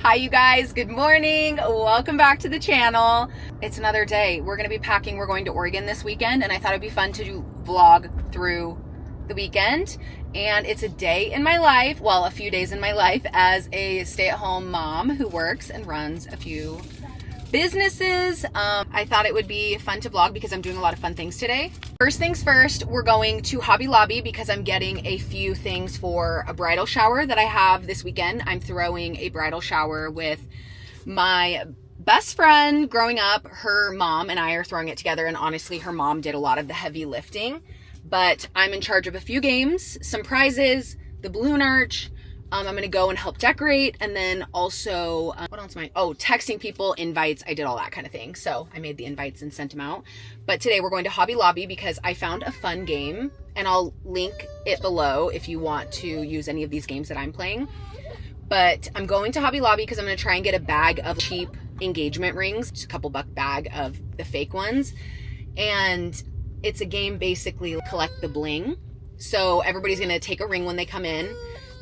Hi you guys, good morning. Welcome back to the channel. It's another day. We're gonna be packing. We're going to Oregon this weekend and I thought it'd be fun to vlog through the weekend. And it's a day in my life, well, a few days in my life as a stay-at-home mom who works and runs a few businesses. I thought it would be fun to vlog because I'm doing a lot of fun things today. First things first, we're going to Hobby Lobby because I'm getting a few things for a bridal shower that I have this weekend. I'm throwing a bridal shower with my best friend growing up. Her mom and I are throwing it together, and honestly, her mom did a lot of the heavy lifting, but I'm in charge of a few games, some prizes, the balloon arch. I'm going to go and help decorate, and then also, what else am I? Oh, texting people, invites. I did all that kind of thing. So I made the invites and sent them out. But today we're going to Hobby Lobby because I found a fun game, and I'll link it below if you want to use any of these games that I'm playing. But I'm going to Hobby Lobby because I'm going to try and get a bag of cheap engagement rings, just a couple buck bag of the fake ones. And it's a game basically collect the bling. So everybody's going to take a ring when they come in.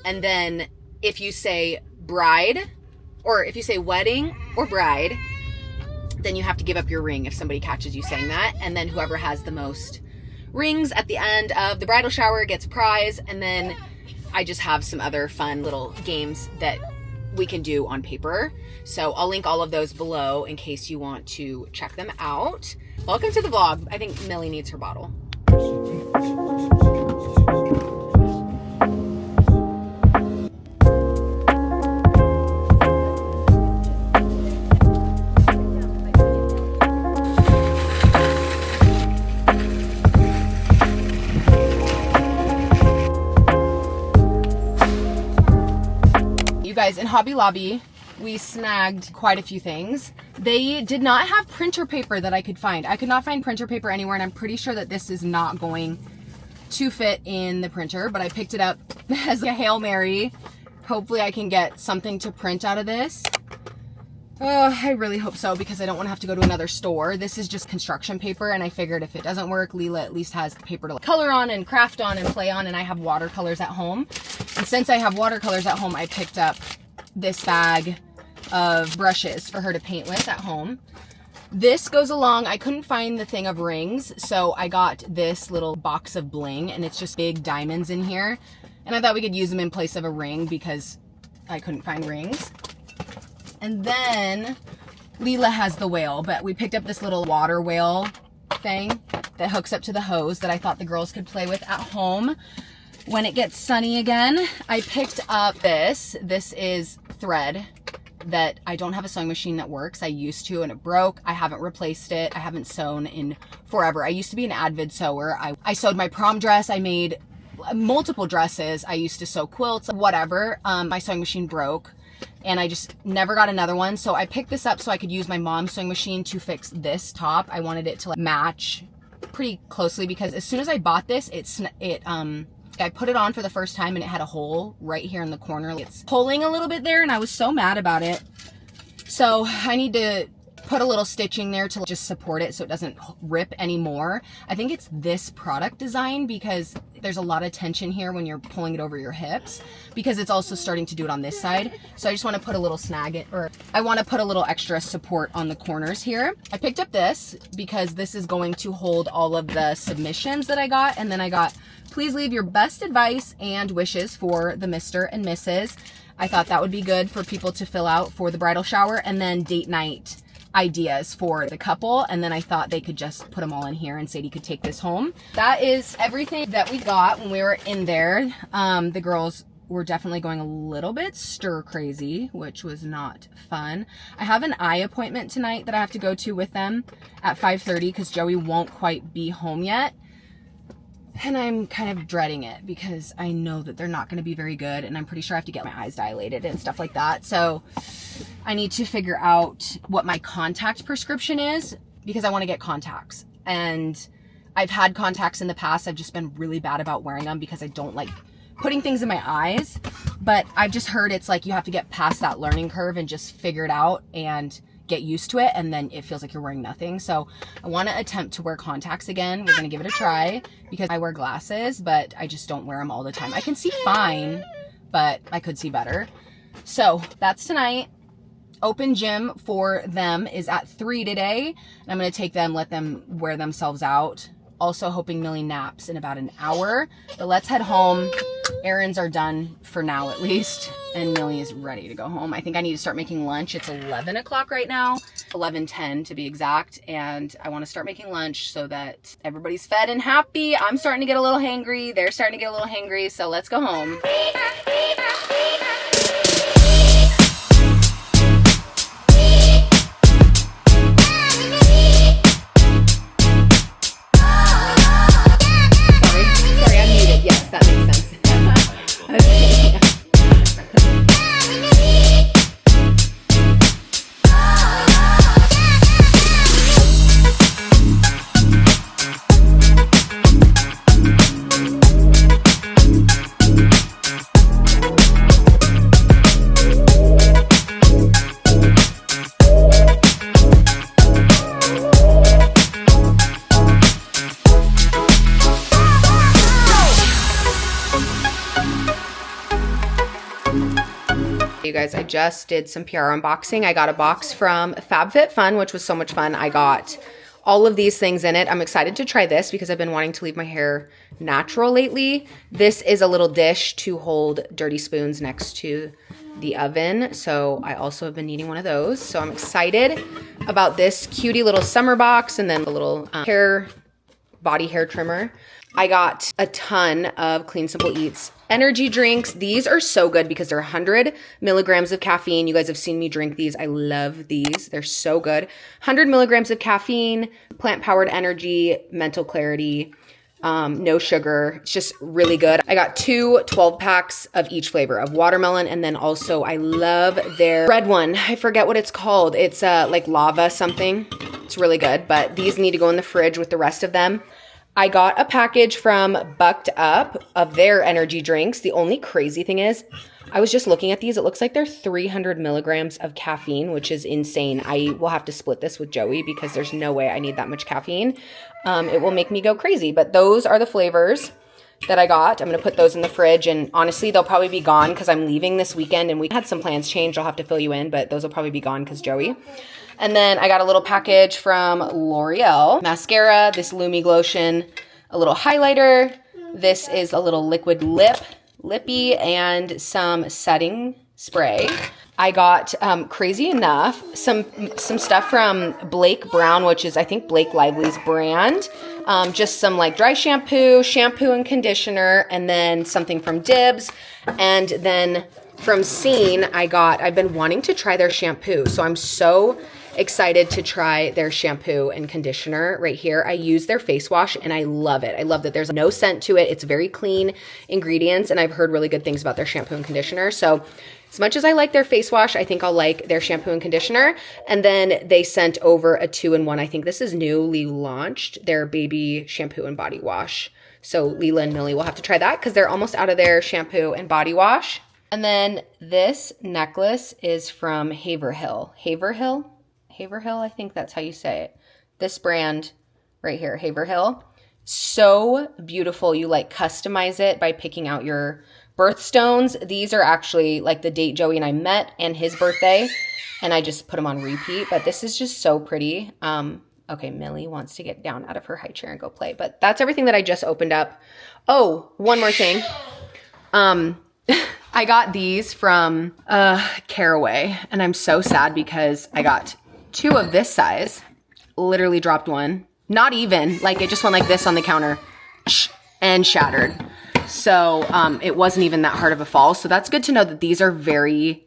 And then if you say bride, or if you say wedding or bride, then you have to give up your ring if somebody catches you saying that. And then whoever has the most rings at the end of the bridal shower gets a prize. And then I just have some other fun little games that we can do on paper. So I'll link all of those below in case you want to check them out. Welcome to the vlog. I think Millie needs her bottle. You guys, in Hobby Lobby, we snagged quite a few things. They did not have printer paper that I could find. I could not find printer paper anywhere, and I'm pretty sure that this is not going to fit in the printer, but I picked it up as a Hail Mary. Hopefully I can get something to print out of this. I really hope so because I don't want to have to go to another store. This is just construction paper, and I figured if it doesn't work, Leela at least has the paper to color on and craft on and play on, and I have watercolors at home. And since I have watercolors at home, I picked up this bag of brushes for her to paint with at home. This goes along, I couldn't find the thing of rings, so I got this little box of bling, and it's just big diamonds in here. And I thought we could use them in place of a ring because I couldn't find rings. And then Leela has the whale, but we picked up this little water whale thing that hooks up to the hose that I thought the girls could play with at home when it gets sunny again. I picked up this. This is thread that I don't have a sewing machine that works. I used to, and it broke. I haven't replaced it. I haven't sewn in forever. I used to be an avid sewer. I sewed my prom dress. I made multiple dresses. I used to sew quilts, whatever. My sewing machine broke, and I just never got another one. So I picked this up so I could use my mom's sewing machine to fix this top. I wanted it to like match pretty closely because as soon as I bought this, I put it on for the first time and it had a hole right here in the corner. It's pulling a little bit there, and I was so mad about it. So I need to put a little stitching there to just support it so it doesn't rip anymore. I think it's this product design because there's a lot of tension here when you're pulling it over your hips, because it's also starting to do it on this side. So I just want to put a little I want to put a little extra support on the corners here. I picked up this because this is going to hold all of the submissions that I got. And then I got, please leave your best advice and wishes for the Mr. and Mrs. I thought that would be good for people to fill out for the bridal shower, and then date night ideas for the couple. And then I thought they could just put them all in here and Sadie could take this home. That is everything that we got when we were in there. The girls were definitely going a little bit stir crazy, which was not fun. I have an eye appointment tonight that I have to go to with them at 5:30 because Joey won't quite be home yet. And I'm kind of dreading it because I know that they're not going to be very good, and I'm pretty sure I have to get my eyes dilated and stuff like that. So I need to figure out what my contact prescription is because I want to get contacts. And I've had contacts in the past. I've just been really bad about wearing them because I don't like putting things in my eyes. But I've just heard it's like you have to get past that learning curve and just figure it out and get used to it, and then it feels like you're wearing nothing. So I want to attempt to wear contacts again. We're going to give it a try because I wear glasses, but I just don't wear them all the time. I can see fine, but I could see better. So that's tonight. open gym for them is at 3 today. And I'm going to take them, let them wear themselves out. Also hoping Millie naps in about an hour. But let's head home. Errands are done for now at least. And Millie is ready to go home. I think I need to start making lunch. It's 11 o'clock right now. 11:10 to be exact. And I want to start making lunch so that everybody's fed and happy. I'm starting to get a little hangry. They're starting to get a little hangry. So let's go home. That makes sense. Okay. You guys, I just did some PR unboxing. I got a box from FabFitFun, which was so much fun. I got all of these things in it. I'm excited to try this because I've been wanting to leave my hair natural lately. This is a little dish to hold dirty spoons next to the oven. So I also have been needing one of those. So I'm excited about this cutie little summer box, and then the little body hair trimmer. I got a ton of Clean Simple Eats energy drinks. These are so good because they're 100 milligrams of caffeine. You guys have seen me drink these. I love these. They're so good. 100 milligrams of caffeine, plant-powered energy, mental clarity, no sugar. It's just really good. I got 2 12-packs of each flavor of watermelon, and then also I love their red one. I forget what it's called. It's like lava something. It's really good, but these need to go in the fridge with the rest of them. I got a package from Bucked Up of their energy drinks. The only crazy thing is, I was just looking at these. It looks like they're 300 milligrams of caffeine, which is insane. I will have to split this with Joey because there's no way I need that much caffeine. It will make me go crazy. But those are the flavors that I got. I'm going to put those in the fridge, and honestly, they'll probably be gone because I'm leaving this weekend and we had some plans changed. I'll have to fill you in, but those will probably be gone because Joey. And then I got a little package from L'Oreal. Mascara, this Lumi Glotion, a little highlighter. This is a little liquid lippy, and some setting spray. I got, crazy enough, some stuff from Blake Brown, which is, I think, Blake Lively's brand. Just some like dry shampoo and conditioner, and then something from Dibs. And then from Scene, I've been wanting to try their shampoo. So I'm so excited to try their shampoo and conditioner right here. I use their face wash and I love it. I love that there's no scent to it. It's very clean ingredients, and I've heard really good things about their shampoo and conditioner. So as much as I like their face wash, I think I'll like their shampoo and conditioner. And then they sent over a 2-in-1. I think this is newly launched, their baby shampoo and body wash. So Leela and Millie will have to try that because they're almost out of their shampoo and body wash. And then this necklace is from Haverhill, I think that's how you say it. This brand right here, Haverhill. So beautiful. You like customize it by picking out your birthstones. These are actually like the date Joey and I met and his birthday, and I just put them on repeat. But this is just so pretty. Okay, Millie wants to get down out of her high chair and go play. But that's everything that I just opened up. Oh, one more thing. I got these from Caraway, and I'm so sad because I got 2 of this size, literally dropped one, not even, like it just went like this on the counter and shattered. So it wasn't even that hard of a fall. So that's good to know that these are very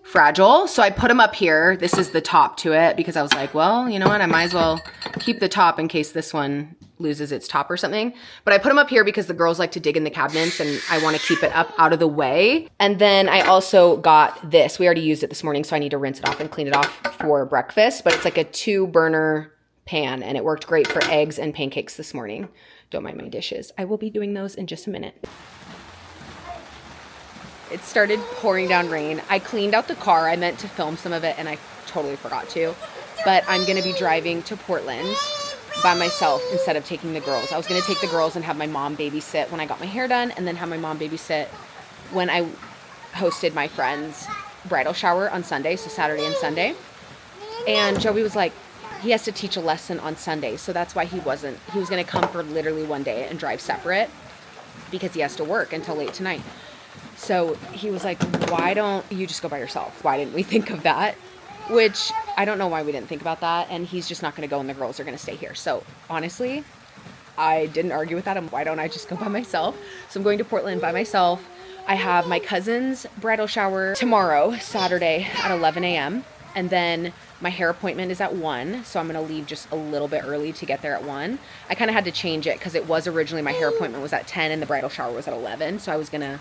fragile. So I put them up here. This is the top to it because I was like, well, you know what? I might as well keep the top in case this one loses its top or something. But I put them up here because the girls like to dig in the cabinets and I want to keep it up out of the way. And then I also got this. We already used it this morning, so I need to rinse it off and clean it off for breakfast. But it's like a 2-burner pan, and it worked great for eggs and pancakes this morning. Don't mind my dishes. I will be doing those in just a minute. It started pouring down rain. I cleaned out the car. I meant to film some of it and I totally forgot to. But I'm going to be driving to Portland by myself instead of taking the girls. I was going to take the girls and have my mom babysit when I got my hair done, and then have my mom babysit when I hosted my friends bridal shower on Sunday, so Saturday and Sunday. And Joey was like, he has to teach a lesson on Sunday, so that's why he was going to come for literally one day and drive separate because he has to work until late tonight. So he was like, why don't you just go by yourself? Why didn't we think of that? Which I don't know why we didn't think about that. And he's just not going to go and the girls are going to stay here. So honestly, I didn't argue with that. Why don't I just go by myself? So I'm going to Portland by myself. I have my cousin's bridal shower tomorrow, Saturday at 11 a.m. And then my hair appointment is at 1. So I'm going to leave just a little bit early to get there at 1. I kind of had to change it because it was originally my hair appointment was at 10 and the bridal shower was at 11. So I was going to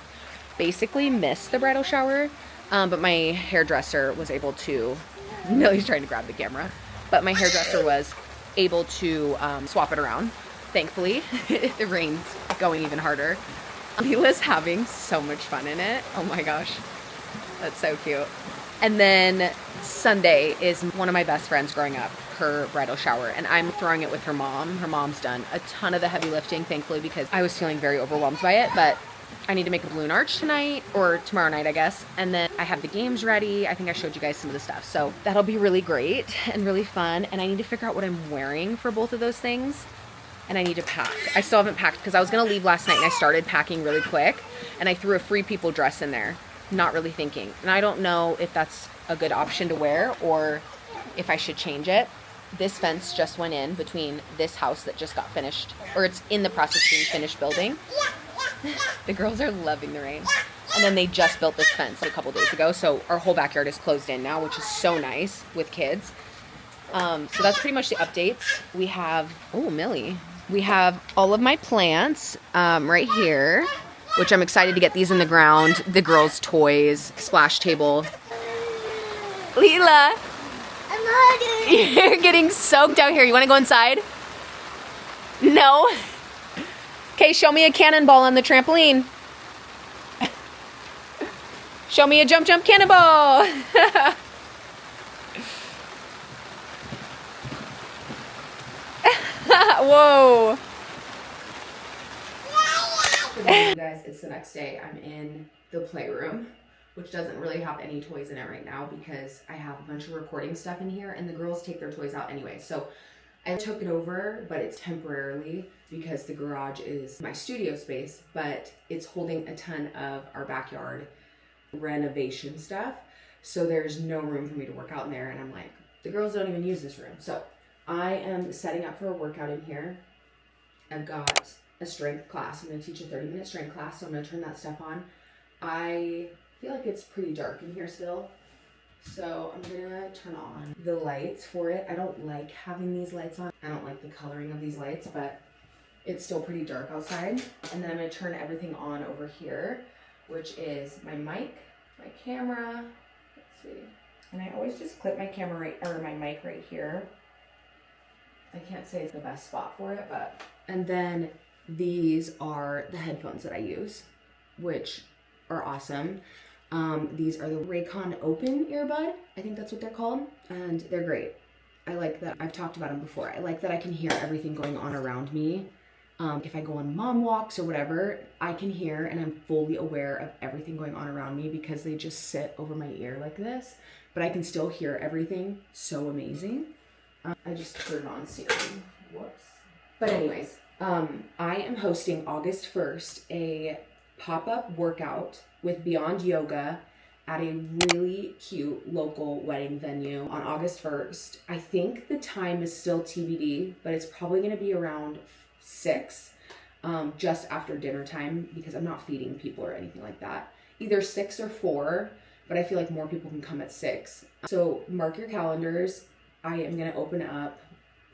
basically miss the bridal shower. But my hairdresser was able to, Millie's trying to grab the camera, but my hairdresser was able to swap it around. Thankfully, the rain's going even harder. Lila's having so much fun in it. Oh my gosh, that's so cute. And then Sunday is one of my best friends growing up, her bridal shower, and I'm throwing it with her mom. Her mom's done a ton of the heavy lifting, thankfully, because I was feeling very overwhelmed by it, but I need to make a balloon arch tonight, or tomorrow night, I guess. And then I have the games ready. I think I showed you guys some of the stuff. So that'll be really great and really fun. And I need to figure out what I'm wearing for both of those things. And I need to pack. I still haven't packed because I was going to leave last night and I started packing really quick. And I threw a Free People dress in there, not really thinking. And I don't know if that's a good option to wear or if I should change it. This fence just went in between this house that just got finished, or it's in the process of being finished building. The girls are loving the rain. And then they just built this fence a couple days ago. So our whole backyard is closed in now, which is so nice with kids. So that's pretty much the updates. We have, oh, Millie. We have all of my plants right here, which I'm excited to get these in the ground. The girls' toys, splash table. Leela. I'm hungry. You're getting soaked out here. You want to go inside? No? Okay, show me a cannonball on the trampoline. Show me a jump, jump cannonball. Whoa. Good morning, you guys. It's the next day. I'm in the playroom, which doesn't really have any toys in it right now because I have a bunch of recording stuff in here and the girls take their toys out anyway. So I took it over, but it's temporarily because the garage is my studio space, but it's holding a ton of our backyard renovation stuff. So there's no room for me to work out in there. And I'm like, the girls don't even use this room. So I am setting up for a workout in here. I've got a strength class. I'm going to teach a 30-minute strength class. So I'm going to turn that stuff on. I feel like it's pretty dark in here still. So I'm gonna turn on the lights for it. I don't like having these lights on. I don't like the coloring of these lights, but it's still pretty dark outside. And then I'm gonna turn everything on over here, which is my mic, my camera. Let's see. And I always just clip my camera right, or my mic right here. I can't say it's the best spot for it, but. And then these are the headphones that I use, which are awesome. These are the Raycon Open earbud. I think that's what they're called. And they're great. I like that. I've talked about them before. I like that I can hear everything going on around me. If I go on mom walks or whatever, I can hear and I'm fully aware of everything going on around me because they just sit over my ear like this. But I can still hear everything. So amazing. I just turned on Siri. Whoops. But anyways, I am hosting August 1st a pop-up workout with Beyond Yoga at a really cute local wedding venue on August 1st. I think the time is still TBD, but it's probably going to be around 6, just after dinner time, because I'm not feeding people or anything like that. Either 6 or 4, but I feel like more people can come at 6. So mark your calendars. I am going to open up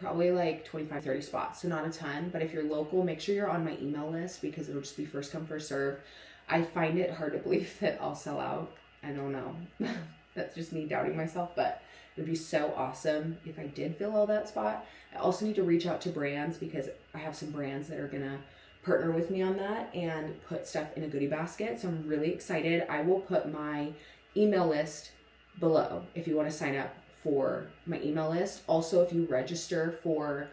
probably like 25, 30 spots, so not a ton, but if you're local, make sure you're on my email list because it'll just be first come, first serve. I find it hard to believe that I'll sell out. I don't know. That's just me doubting myself, but it would be so awesome if I did fill all that spot. I also need to reach out to brands because I have some brands that are gonna partner with me on that and put stuff in a goodie basket. So I'm really excited. I will put my email list below if you want to sign up for my email list. Also, if you register for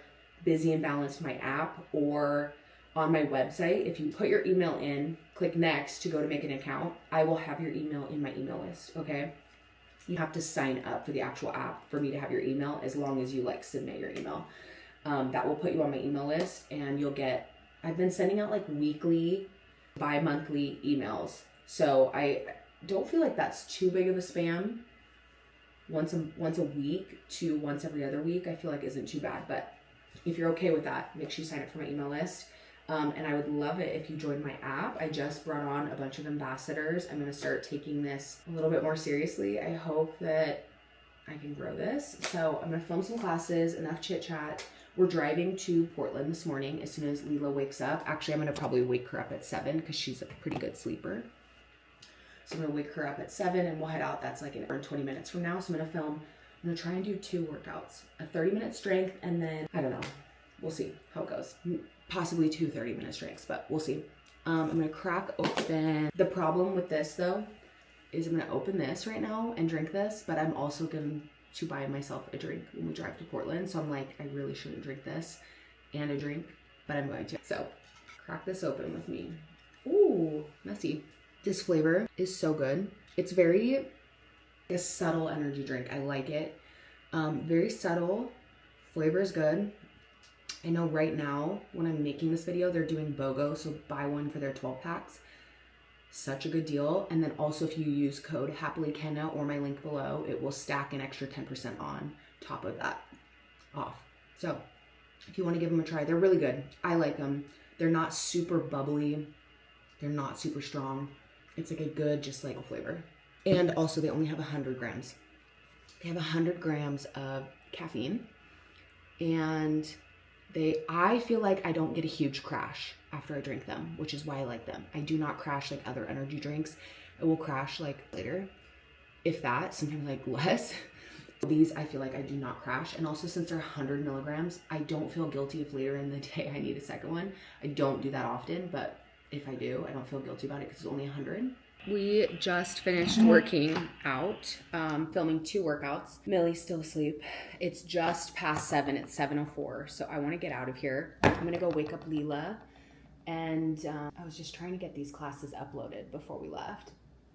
Busy and Balanced, my app, or on my website, if you put your email in, click next to go to make an account, I will have your email in my email list, okay? You have to sign up for the actual app for me to have your email, as long as you like submit your email. That will put you on my email list, and you'll get, I've been sending out like weekly, bi-monthly emails. So I don't feel like that's too big of a spam. Once a week to once every other week, I feel like isn't too bad. But if you're okay with that, make sure you sign up for my email list. And I would love it if you joined my app. I just brought on a bunch of ambassadors. I'm going to start taking this a little bit more seriously. I hope that I can grow this. So I'm going to film some classes, enough chit chat. We're driving to Portland this morning as soon as Lila wakes up. Actually, I'm going to probably wake her up at 7 because she's a pretty good sleeper. So I'm going to wake her up at 7 and we'll head out. That's like an hour and 20 minutes from now. So I'm going to film. I'm going to try and do 2 workouts, a 30-minute strength, and then, I don't know, we'll see how it goes. Possibly 2 30-minute strengths, but we'll see. I'm going to crack open. The problem with this though, is I'm going to open this right now and drink this, but I'm also going to buy myself a drink when we drive to Portland. So I'm like, I really shouldn't drink this and a drink, but I'm going to. So crack this open with me. Ooh, messy. This flavor is so good. It's very a subtle energy drink. I like it. Very subtle. Flavor is good. I know right now when I'm making this video, they're doing BOGO, so buy one for their 12 packs. Such a good deal. And then also if you use code HAPPILYKenna or my link below, it will stack an extra 10% on top of that off. So if you want to give them a try, they're really good. I like them. They're not super bubbly. They're not super strong. It's like a good, just like flavor. And also they only have 100 grams. They have 100 grams of caffeine, and I feel like I don't get a huge crash after I drink them, which is why I like them. I do not crash like other energy drinks. It will crash like later, if that, sometimes like less. These, I feel like I do not crash. And also since they're 100 milligrams, I don't feel guilty if later in the day I need a second one. I don't do that often, but if I do, I don't feel guilty about it because it's only 100. We just finished working out, filming 2 workouts. Millie's still asleep. It's just past 7. It's 7:04. So I want to get out of here. I'm going to go wake up Lila. And I was just trying to get these classes uploaded before we left.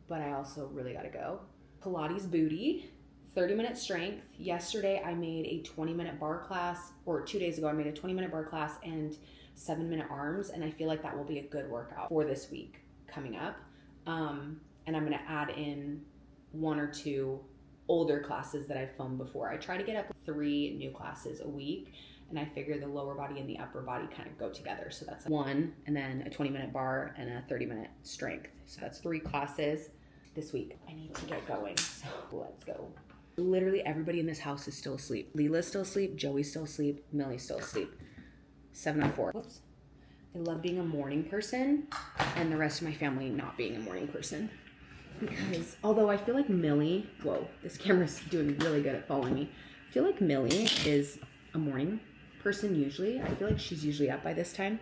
But I also really got to go. Pilates booty, 30-minute strength. Yesterday I made a 20-minute bar class, or 2 days ago I made a 20-minute bar class and 7-minute arms. And I feel like that will be a good workout for this week coming up. And I'm going to add in 1 or 2 older classes that I've filmed before. I try to get up 3 new classes a week, and I figure the lower body and the upper body kind of go together. So that's 1, and then a 20-minute bar and a 30-minute strength. So that's 3 classes this week. I need to get going, so let's go. Literally everybody in this house is still asleep. Lila's still asleep, Joey's still asleep, Millie's still asleep. 7:04. Whoops. I love being a morning person, and the rest of my family not being a morning person. Because although I feel like Millie, whoa, this camera's doing really good at following me. I feel like Millie is a morning person usually. I feel like she's usually up by this time.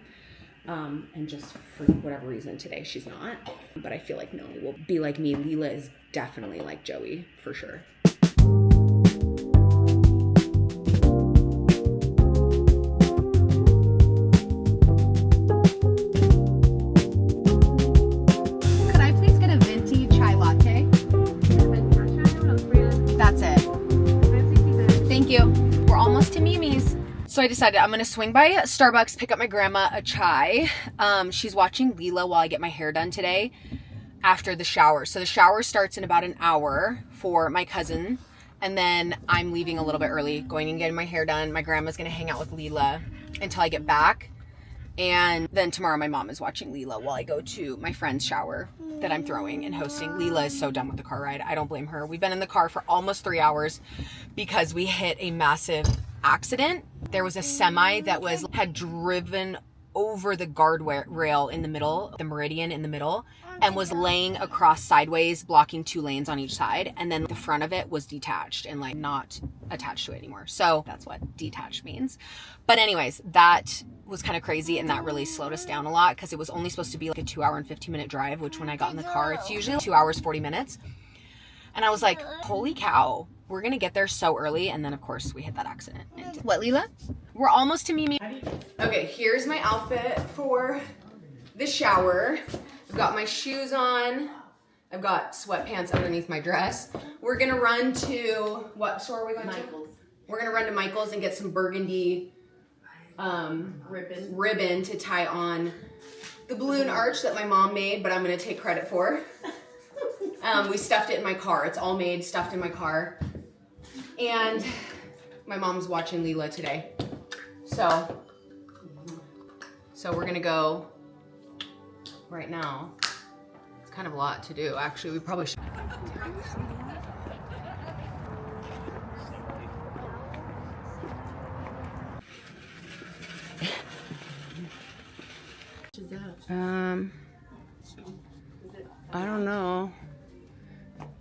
And just for whatever reason today she's not. But I feel like Millie will be like me. Lila is definitely like Joey for sure. So I decided I'm going to swing by Starbucks, pick up my grandma a chai. She's watching Lila while I get my hair done today after the shower. So the shower starts in about an hour for my cousin. And then I'm leaving a little bit early, going and getting my hair done. My grandma's going to hang out with Lila until I get back. And then tomorrow my mom is watching Lila while I go to my friend's shower that I'm throwing and hosting. Lila is so done with the car ride. I don't blame her. We've been in the car for almost 3 hours because we hit a massive accident. There was a semi that had driven over the guardrail in the middle, the meridian in the middle, and was laying across sideways, blocking 2 lanes on each side. And then the front of it was detached and like not attached to it anymore. So that's what detached means. But anyways, that was kind of crazy, and that really slowed us down a lot because it was only supposed to be like a 2 hour and 15-minute drive, which when I got in the car, it's usually 2 hours, 40 minutes. And I was like, holy cow, we're going to get there so early. And then, of course, we hit that accident. And what, Lila? We're almost to Mimi. Okay, here's my outfit for the shower. I've got my shoes on. I've got sweatpants underneath my dress. We're gonna run to, what store are we going Michael's. to? We're gonna run to Michael's and get some burgundy ribbon to tie on the balloon arch that my mom made, but I'm gonna take credit for. We stuffed it in my car. It's all made, stuffed in my car. And my mom's watching Leela today. So we're gonna go right now. It's kind of a lot to do, actually. We probably should.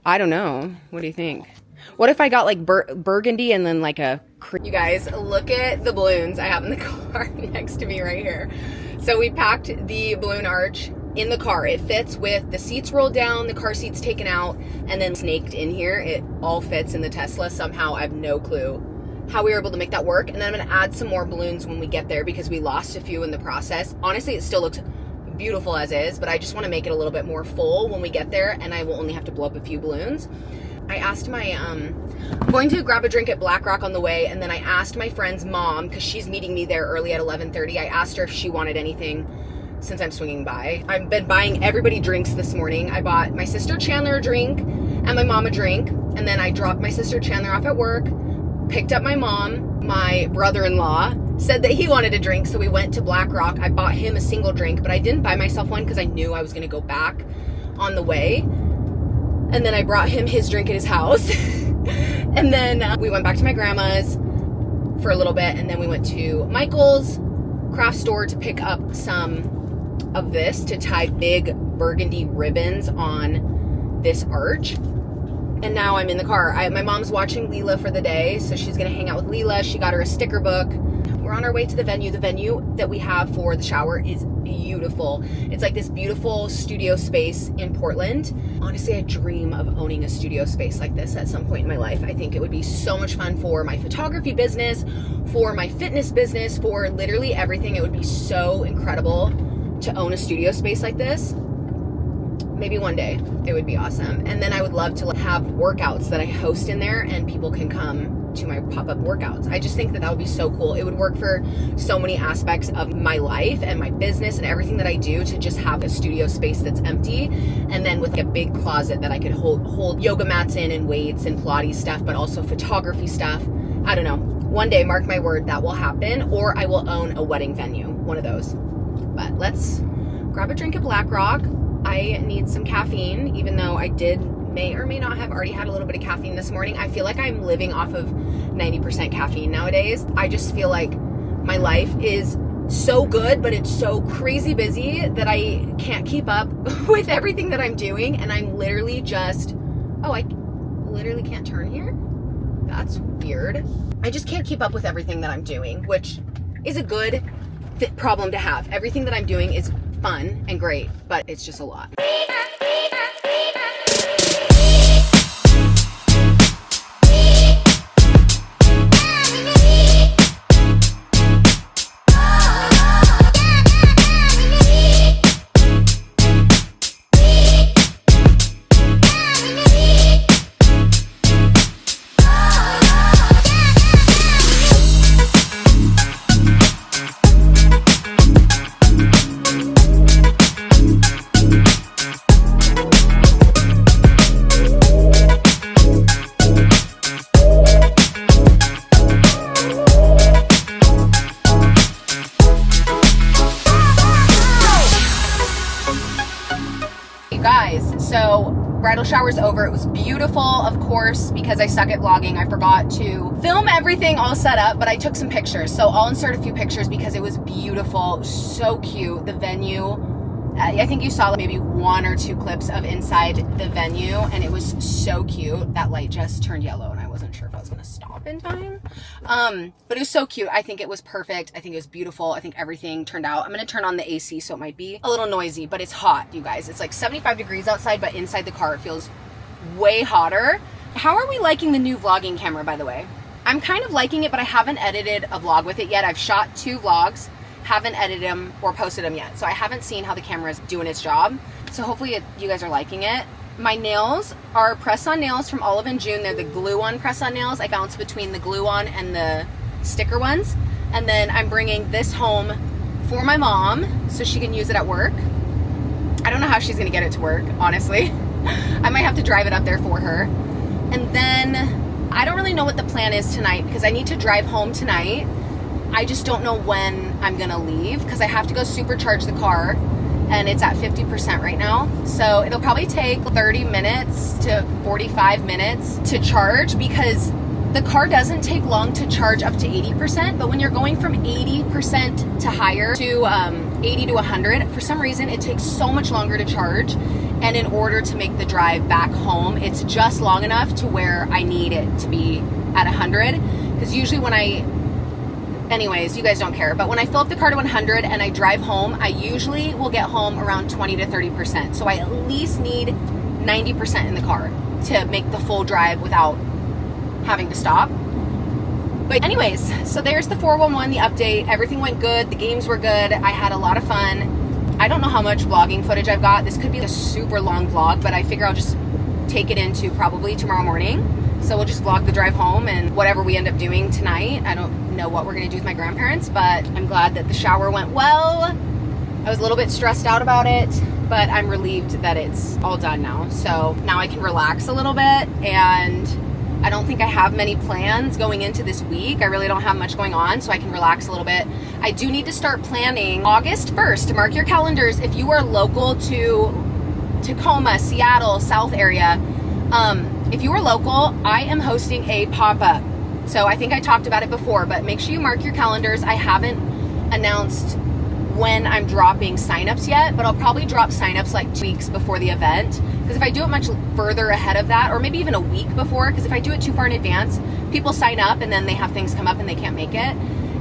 I don't know. What do you think? What if I got like burgundy and then like a... You guys, look at the balloons I have in the car next to me right here. So we packed the balloon arch in the car. It fits with the seats rolled down, the car seats taken out, and then snaked in here. It all fits in the Tesla somehow. I have no clue how we were able to make that work. And then I'm gonna add some more balloons when we get there because we lost a few in the process. Honestly, it still looks beautiful as is, but I just want to make it a little bit more full when we get there, and I will only have to blow up a few balloons. I asked my, I'm going to grab a drink at Black Rock on the way, and then I asked my friend's mom, because she's meeting me there early at 11:30, I asked her if she wanted anything since I'm swinging by. I've been buying everybody drinks this morning. I bought my sister Chandler a drink and my mom a drink, and then I dropped my sister Chandler off at work, picked up my mom, my brother-in-law said that he wanted a drink, so we went to Black Rock. I bought him a single drink, but I didn't buy myself one because I knew I was gonna go back on the way. And then I brought him his drink at his house. And then we went back to my grandma's for a little bit, and then we went to Michael's craft store to pick up some of this to tie big burgundy ribbons on this arch. And now I'm in the car. My mom's watching Leela for the day, so she's gonna hang out with Leela. She got her a sticker book. We're on our way to the venue. The venue that we have for the shower is beautiful. It's like this beautiful studio space in Portland. Honestly, I dream of owning a studio space like this at some point in my life. I think it would be so much fun for my photography business, for my fitness business, for literally everything. It would be so incredible to own a studio space like this. Maybe one day it would be awesome. And then I would love to have workouts that I host in there and people can come to my pop-up workouts. I just think that that would be so cool. It would work for so many aspects of my life and my business and everything that I do, to just have a studio space that's empty, and then with a big closet that I could hold yoga mats in and weights and Pilates stuff, but also photography stuff. I don't know. One day, mark my word, that will happen, or I will own a wedding venue, one of those. But let's grab a drink at Black Rock. I need some caffeine, even though I may or may not have already had a little bit of caffeine this morning. I feel like I'm living off of 90% caffeine nowadays. I just feel like my life is so good, but it's so crazy busy that I can't keep up with everything that I'm doing. And I'm literally just, I literally can't turn here. That's weird. I just can't keep up with everything that I'm doing, which is a good problem to have. Everything that I'm doing is fun and great, but it's just a lot. So bridal shower's over. It was beautiful, of course, because I suck at vlogging. I forgot to film everything all set up, but I took some pictures. So I'll insert a few pictures because it was beautiful, so cute. The venue, I think you saw maybe 1 or 2 clips of inside the venue, and it was so cute. That light just turned yellow and I wasn't sure if I was gonna stop in time. But it was so cute. I think it was perfect. I think it was beautiful. I think everything turned out. I'm gonna turn on the AC, so it might be a little noisy, but it's hot, you guys. It's like 75 degrees outside, but inside the car it feels way hotter. How are we liking the new vlogging camera, by the way? I'm kind of liking it, but I haven't edited a vlog with it yet. I've shot 2 vlogs, haven't edited them or posted them yet. So I haven't seen how the camera is doing its job. So hopefully you guys are liking it. My nails are press-on nails from Olive and June. They're the glue-on press-on nails. I bounce between the glue-on and the sticker ones. And then I'm bringing this home for my mom so she can use it at work. I don't know how she's gonna get it to work, honestly. I might have to drive it up there for her. And then I don't really know what the plan is tonight because I need to drive home tonight. I just don't know when I'm gonna leave because I have to go supercharge the car and it's at 50% right now. So it'll probably take 30 minutes to 45 minutes to charge because the car doesn't take long to charge up to 80%, but when you're going from 80% to higher to 80 to 100, for some reason it takes so much longer to charge. And in order to make the drive back home, it's just long enough to where I need it to be at 100. Because usually when anyways, you guys don't care, but when I fill up the car to 100 and I drive home, I usually will get home around 20 to 30%. So I at least need 90% in the car to make the full drive without having to stop. But anyways, so there's the 411, the update. Everything went good. The games were good. I had a lot of fun. I don't know how much vlogging footage I've got. This could be a super long vlog, but I figure I'll just take it into probably tomorrow morning. So we'll just vlog the drive home and whatever we end up doing tonight. I don't know what we're gonna do with my grandparents, but I'm glad that the shower went well. I was a little bit stressed out about it, but I'm relieved that it's all done now. So now I can relax a little bit, and I don't think I have many plans going into this week. I really don't have much going on, so I can relax a little bit. I do need to start planning August 1st. Mark your calendars. If you are local to Tacoma, Seattle, South area, if you are local, I am hosting a pop-up. So I think I talked about it before, but make sure you mark your calendars. I haven't announced when I'm dropping signups yet, but I'll probably drop signups like 2 weeks before the event. Because if I do it much further ahead of that, or maybe even a week before, because if I do it too far in advance, people sign up and then they have things come up and they can't make it.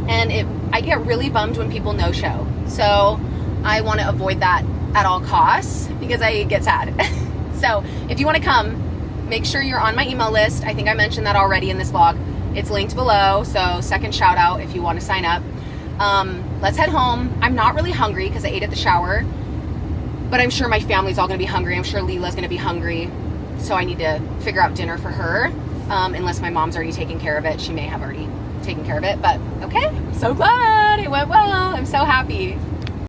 And I get really bummed when people no-show. So I want to avoid that at all costs because I get sad. So if you want to come, make sure you're on my email list. I think I mentioned that already in this vlog. It's linked below, so second shout out if you want to sign up. Let's head home. I'm not really hungry because I ate at the shower, but I'm sure my family's all gonna be hungry. I'm sure Leela's gonna be hungry, so I need to figure out dinner for her. Unless my mom's already taken care of it. She may have already taken care of it, but okay. I'm so glad it went well. I'm so happy.